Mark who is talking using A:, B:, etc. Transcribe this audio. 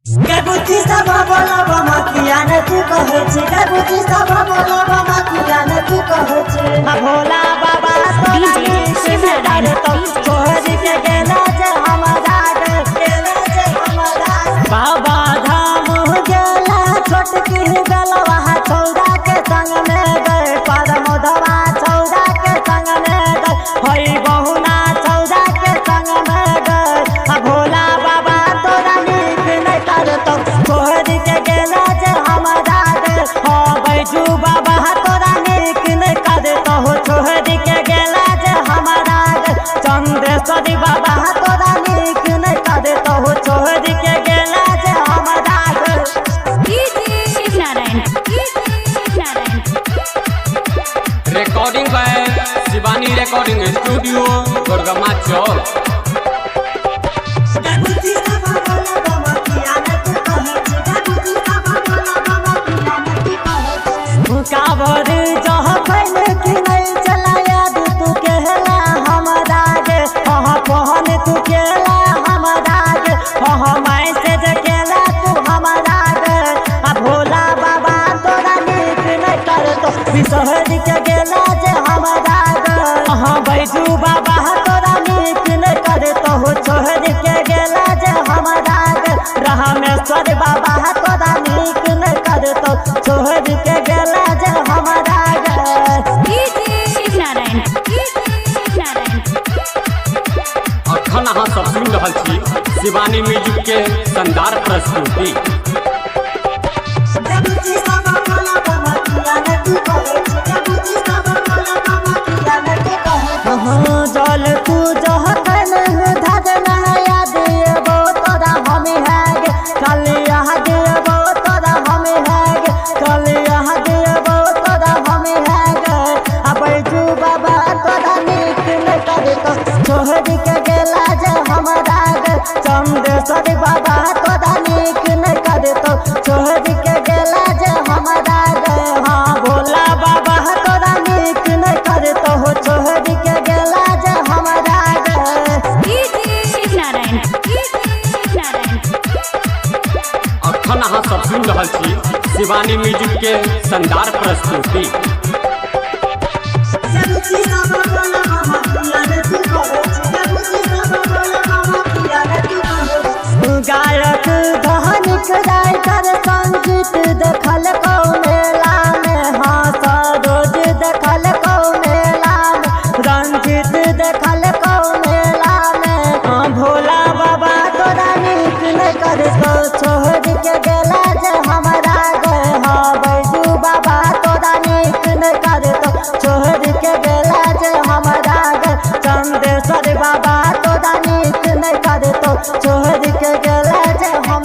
A: Gabuti sama bola bama kiana tu कहछे gabuti sama bola bama kiana tu कहछे Bhola बाबा
B: DJ Shivnarayan
A: तो छोड़ के गेला जे हमारा गेला जे हमारा बाबा धाम गेला छोटकी गलवा छौड़ा के संग में गए पर मोदवा छौड़ा के संग में गए होई बहुना छौड़ा के संग में गए भोला बाबा तोरा नीक नहीं करतो छोड़ के गेला जे हमारा हो बैजू बाबा तोरा नीक नहीं करतो छोड़ के गेला जे हमारा चंद्रेश्वरी बाबा तोरा नीक नहीं करतो छोड़ के गेला जे हमारा
B: Shivnarayan
C: recording by Shivani recording studio Gorgama चौक।
A: काबर जहन कि नहीं चलाया तू कहला हमारा गे पहन तू केला हमारा गे मैसेज केला तू हमारा गे भोला बाबा तोरा नीक नहीं करतो बिसहर के गेला जे हमारा गे बैजू बाबा तोरा नीक नहीं करतो छोड़ के गेला जे हमारा गे रामेश्वर बाबा तोरा नीक नहीं करतो छोड़ के गेला जे हमारा
B: शिवनारायण
C: अखन अहाँ सब सुन रहल छी शिवानी म्यूजिक के शानदार प्रस्तुति।
A: जल तू जहन धरना याद एबो तोरा हम हैग कल याद एबो तोरा हम हैग कल याद एबो तोरा हम हैग बैजू बाबा तोरा नीक नहीं करतो छोड़ के गेला जे हमारा चंद्रेश्वर बाबा तोरा नीक नहीं करतो छोड़ के गेला जे हमारा हाँ भोला बाबा तोरा नीक नहीं करतो छोड़ के गेला जे हमारा
B: शिवनारायण
C: अखन अहाँ सब सुन रहल छी शिवानी म्यूजिक के शानदार प्रस्तुति।
A: गायक धनिक राइटर संगीत देखल को मेला में हाँ सरोज देखल को मेला में रंजीत देखल को मेला में हाँ भोला बाबा तोरा नीक नहीं करतो छोड़ के गेला जे हमारा गए हाँ बैजू बाबा तोरा नीक नहीं करतो छोड़ के गेला जे हमारा गए चंद्रेश्वर बाबा तोरा नीक नहीं करतो छोड़ के गेला जे हम